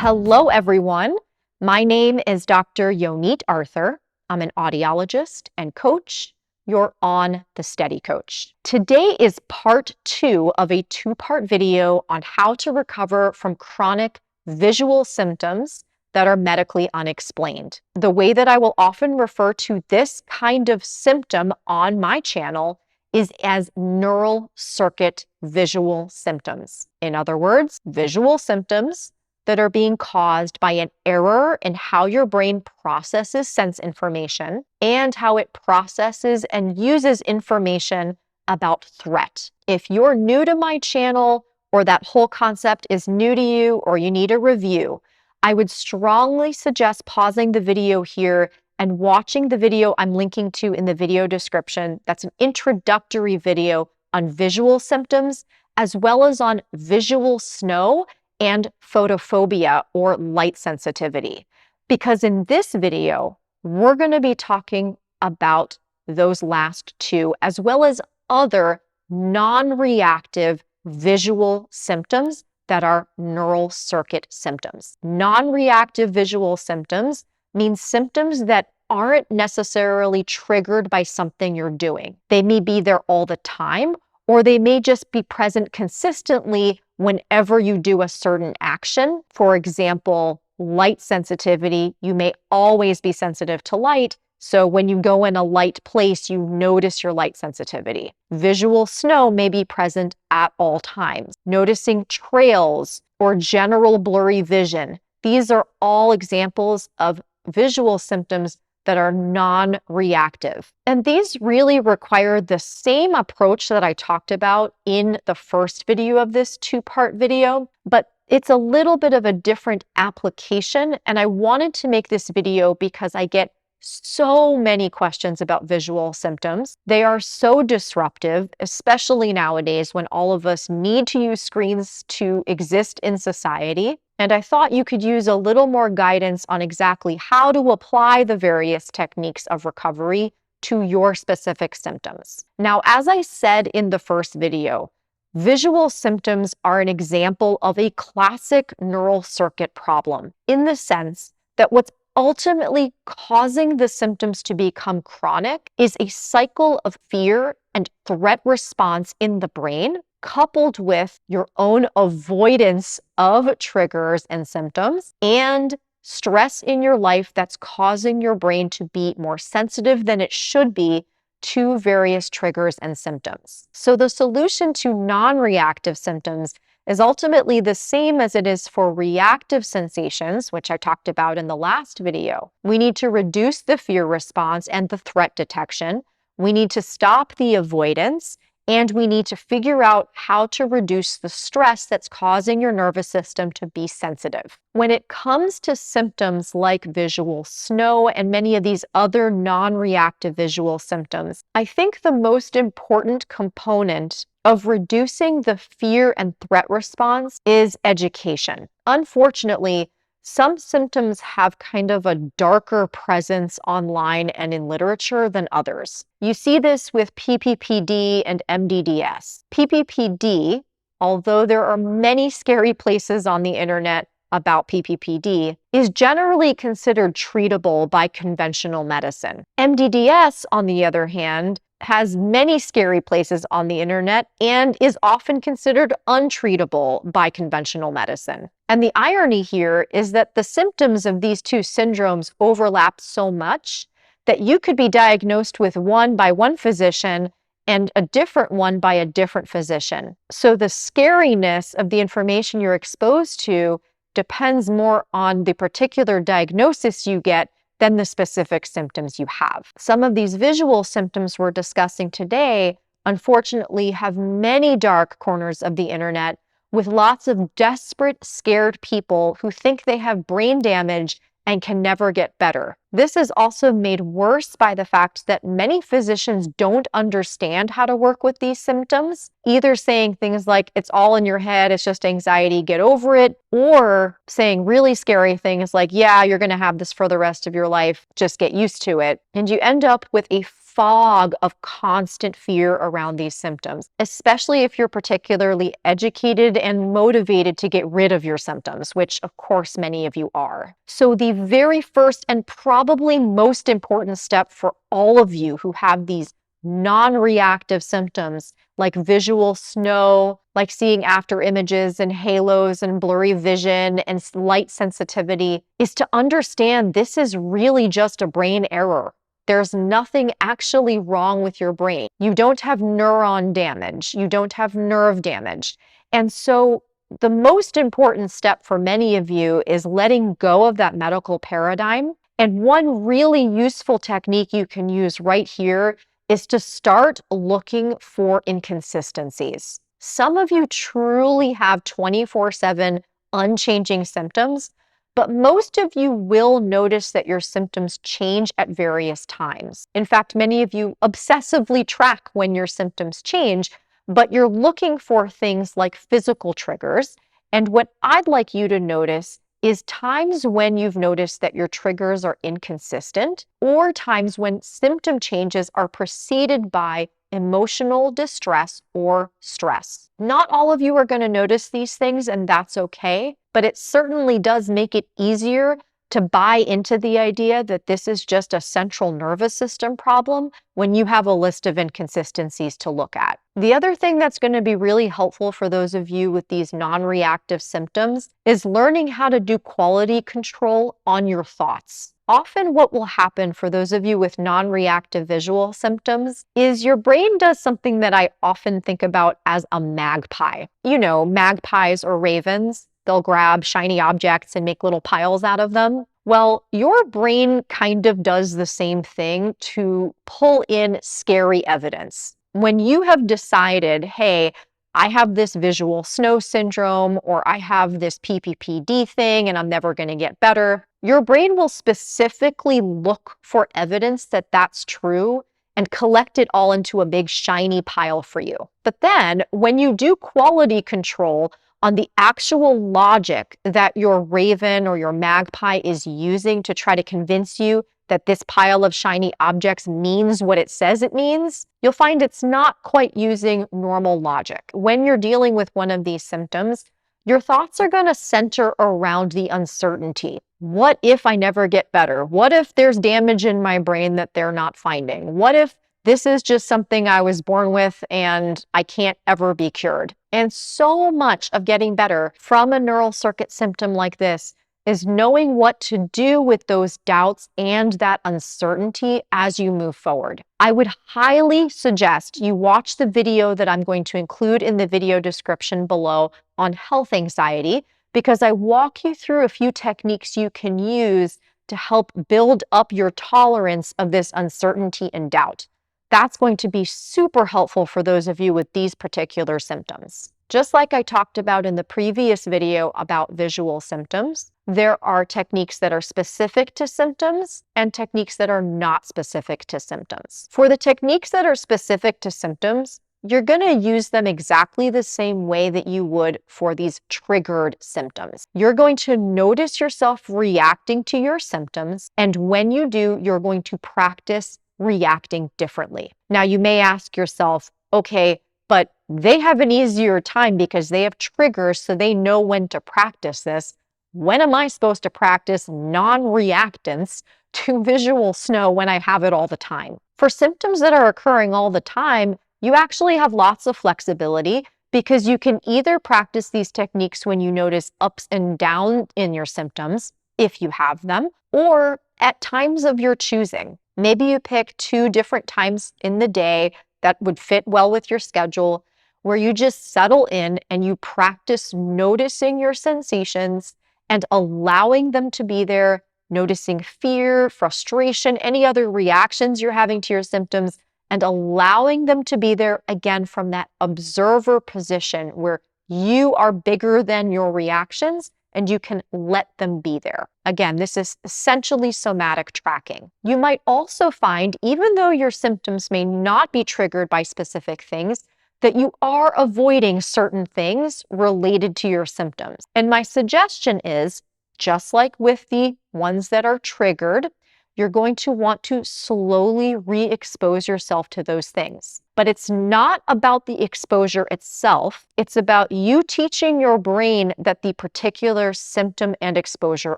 Hello, everyone. My name is Dr. Yonit Arthur. I'm an audiologist and coach. You're on the Steady Coach. Today is part 2 of a 2-part video on how to recover from chronic visual symptoms that are medically unexplained. The way that I will often refer to this kind of symptom on my channel is as neural circuit visual symptoms. In other words, visual symptoms that are being caused by an error in how your brain processes sense information and how it processes and uses information about threat. If you're new to my channel or that whole concept is new to you or you need a review, I would strongly suggest pausing the video here and watching the video I'm linking to in the video description. That's an introductory video on visual symptoms, as well as on visual snow and photophobia or light sensitivity. Because in this video, we're going to be talking about those last two, as well as other non-reactive visual symptoms that are neural circuit symptoms. Non-reactive visual symptoms means symptoms that aren't necessarily triggered by something you're doing. They may be there all the time, or they may just be present consistently whenever you do a certain action. For example, light sensitivity. You may always be sensitive to light, so when you go in a light place, you notice your light sensitivity. Visual snow may be present at all times. Noticing trails or general blurry vision. These are all examples of visual symptoms that are non-reactive. And these really require the same approach that I talked about in the first video of this 2-part video, but it's a little bit of a different application. And I wanted to make this video because I get so many questions about visual symptoms. They are so disruptive, especially nowadays when all of us need to use screens to exist in society. And I thought you could use a little more guidance on exactly how to apply the various techniques of recovery to your specific symptoms. Now, as I said in the first video, visual symptoms are an example of a classic neural circuit problem in the sense that what's ultimately causing the symptoms to become chronic is a cycle of fear and threat response in the brain, coupled with your own avoidance of triggers and symptoms and stress in your life that's causing your brain to be more sensitive than it should be to various triggers and symptoms. So the solution to non-reactive symptoms is ultimately the same as it is for reactive sensations, which I talked about in the last video. We need to reduce the fear response and the threat detection. We need to stop the avoidance, and we need to figure out how to reduce the stress that's causing your nervous system to be sensitive. When it comes to symptoms like visual snow and many of these other non-reactive visual symptoms, I think the most important component of reducing the fear and threat response is education. Unfortunately, some symptoms have kind of a darker presence online and in literature than others. You see this with PPPD and MdDS. PPPD, although there are many scary places on the internet about PPPD, is generally considered treatable by conventional medicine. MdDS, on the other hand, has many scary places on the internet and is often considered untreatable by conventional medicine. And the irony here is that the symptoms of these two syndromes overlap so much that you could be diagnosed with one by one physician and a different one by a different physician. So the scariness of the information you're exposed to depends more on the particular diagnosis you get than the specific symptoms you have. Some of these visual symptoms we're discussing today, unfortunately, have many dark corners of the internet with lots of desperate, scared people who think they have brain damage and can never get better. This is also made worse by the fact that many physicians don't understand how to work with these symptoms, either saying things like, it's all in your head, it's just anxiety, get over it, or saying really scary things like, yeah, you're gonna have this for the rest of your life, just get used to it. And you end up with a fog of constant fear around these symptoms, especially if you're particularly educated and motivated to get rid of your symptoms, which of course many of you are. So the very first and probably most important step for all of you who have these non-reactive symptoms like visual snow, like seeing after images and halos and blurry vision and light sensitivity, is to understand this is really just a brain error. There's nothing actually wrong with your brain. You don't have neuron damage. You don't have nerve damage. And so the most important step for many of you is letting go of that medical paradigm. And one really useful technique you can use right here is to start looking for inconsistencies. Some of you truly have 24/7 unchanging symptoms, but most of you will notice that your symptoms change at various times. In fact, many of you obsessively track when your symptoms change, but you're looking for things like physical triggers. And what I'd like you to notice is times when you've noticed that your triggers are inconsistent, or times when symptom changes are preceded by emotional distress or stress. Not all of you are going to notice these things, and that's okay, but it certainly does make it easier to buy into the idea that this is just a central nervous system problem when you have a list of inconsistencies to look at. The other thing that's going to be really helpful for those of you with these non-reactive symptoms is learning how to do quality control on your thoughts. Often what will happen for those of you with non-reactive visual symptoms is your brain does something that I often think about as a magpie. You know, magpies or ravens. They'll grab shiny objects and make little piles out of them. Well, your brain kind of does the same thing to pull in scary evidence. When you have decided, hey, I have this visual snow syndrome, or I have this PPPD thing and I'm never going to get better, your brain will specifically look for evidence that that's true and collect it all into a big shiny pile for you. But then when you do quality control on the actual logic that your raven or your magpie is using to try to convince you that this pile of shiny objects means what it says it means, you'll find it's not quite using normal logic. When you're dealing with one of these symptoms, your thoughts are going to center around the uncertainty. What if I never get better? What if there's damage in my brain that they're not finding? What if this is just something I was born with and I can't ever be cured? And so much of getting better from a neural circuit symptom like this is knowing what to do with those doubts and that uncertainty as you move forward. I would highly suggest you watch the video that I'm going to include in the video description below on health anxiety, because I walk you through a few techniques you can use to help build up your tolerance of this uncertainty and doubt. That's going to be super helpful for those of you with these particular symptoms. Just like I talked about in the previous video about visual symptoms, there are techniques that are specific to symptoms and techniques that are not specific to symptoms. For the techniques that are specific to symptoms, you're going to use them exactly the same way that you would for these triggered symptoms. You're going to notice yourself reacting to your symptoms, and when you do, you're going to practice reacting differently. Now, you may ask yourself, okay, but they have an easier time because they have triggers, so they know when to practice this. When am I supposed to practice non-reactance to visual snow when I have it all the time? For symptoms that are occurring all the time, you actually have lots of flexibility because you can either practice these techniques when you notice ups and downs in your symptoms, if you have them, or at times of your choosing. Maybe you pick 2 different times in the day that would fit well with your schedule, where you just settle in and you practice noticing your sensations and allowing them to be there, noticing fear, frustration, any other reactions you're having to your symptoms, and allowing them to be there again from that observer position where you are bigger than your reactions and you can let them be there. Again, this is essentially somatic tracking. You might also find, even though your symptoms may not be triggered by specific things, that you are avoiding certain things related to your symptoms. And my suggestion is, just like with the ones that are triggered, you're going to want to slowly re-expose yourself to those things. But it's not about the exposure itself. It's about you teaching your brain that the particular symptom and exposure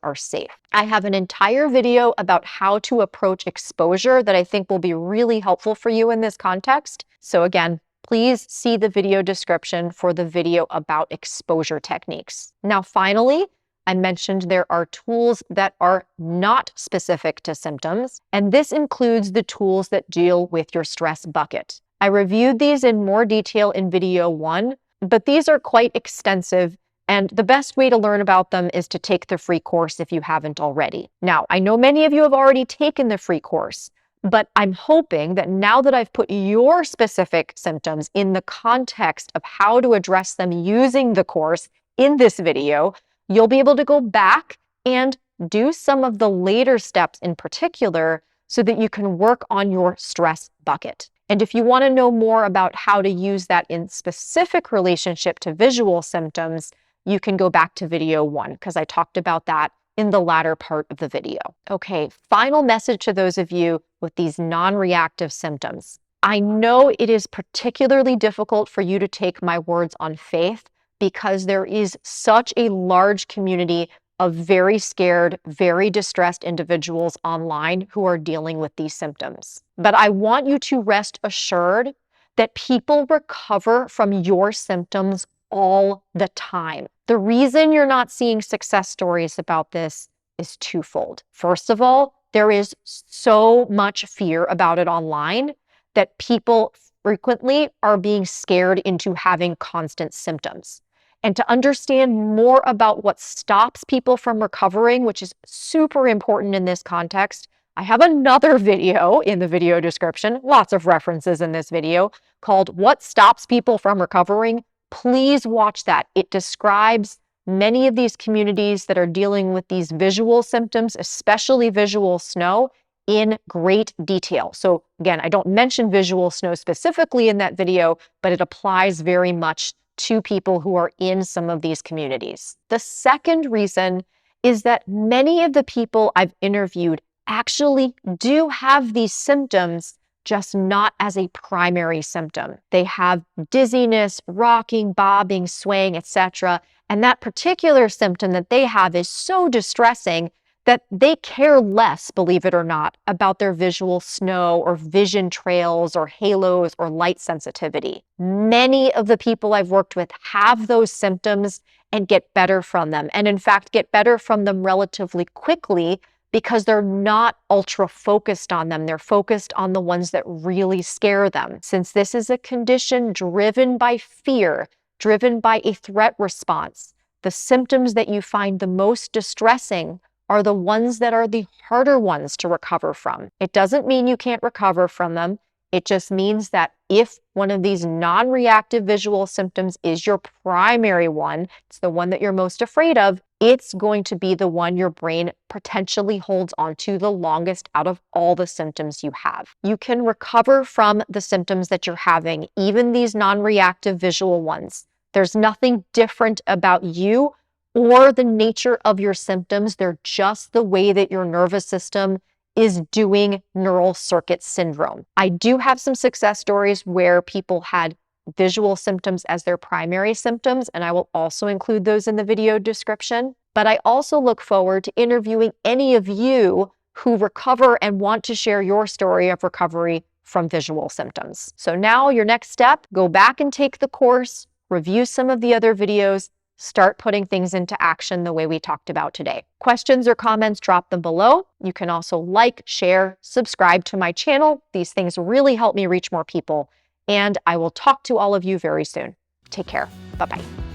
are safe. I have an entire video about how to approach exposure that I think will be really helpful for you in this context. So again, please see the video description for the video about exposure techniques. Now, finally, I mentioned there are tools that are not specific to symptoms, and this includes the tools that deal with your stress bucket. I reviewed these in more detail in video 1, but these are quite extensive, and the best way to learn about them is to take the free course if you haven't already. Now, I know many of you have already taken the free course, but I'm hoping that now that I've put your specific symptoms in the context of how to address them using the course in this video, you'll be able to go back and do some of the later steps in particular so that you can work on your stress bucket. And if you want to know more about how to use that in specific relationship to visual symptoms, you can go back to video 1 because I talked about that in the latter part of the video. Okay, final message to those of you with these non-reactive symptoms. I know it is particularly difficult for you to take my words on faith because there is such a large community of very scared, very distressed individuals online who are dealing with these symptoms. But I want you to rest assured that people recover from your symptoms all the time. The reason you're not seeing success stories about this is twofold. First of all, there is so much fear about it online that people frequently are being scared into having constant symptoms. And to understand more about what stops people from recovering, which is super important in this context, I have another video in the video description, lots of references in this video, called What Stops People from Recovering. Please watch that. It describes many of these communities that are dealing with these visual symptoms, especially visual snow, in great detail. So again, I don't mention visual snow specifically in that video, but it applies very much to people who are in some of these communities. The second reason is that many of the people I've interviewed actually do have these symptoms, just not as a primary symptom. They have dizziness, rocking, bobbing, swaying, etc. And that particular symptom that they have is so distressing that they care less, believe it or not, about their visual snow or vision trails or halos or light sensitivity. Many of the people I've worked with have those symptoms and get better from them. And in fact, get better from them relatively quickly because they're not ultra focused on them. They're focused on the ones that really scare them. Since this is a condition driven by fear, driven by a threat response, the symptoms that you find the most distressing are the ones that are the harder ones to recover from. It doesn't mean you can't recover from them. It just means that if one of these non-reactive visual symptoms is your primary one, it's the one that you're most afraid of, it's going to be the one your brain potentially holds onto the longest out of all the symptoms you have. You can recover from the symptoms that you're having, even these non-reactive visual ones. There's nothing different about you or the nature of your symptoms. They're just the way that your nervous system is doing neural circuit syndrome. I do have some success stories where people had visual symptoms as their primary symptoms, and I will also include those in the video description. But I also look forward to interviewing any of you who recover and want to share your story of recovery from visual symptoms. So now your next step, go back and take the course, review some of the other videos, start putting things into action the way we talked about today. Questions or comments, drop them below. You can also like, share, subscribe to my channel. These things really help me reach more people. And I will talk to all of you very soon. Take care. Bye-bye.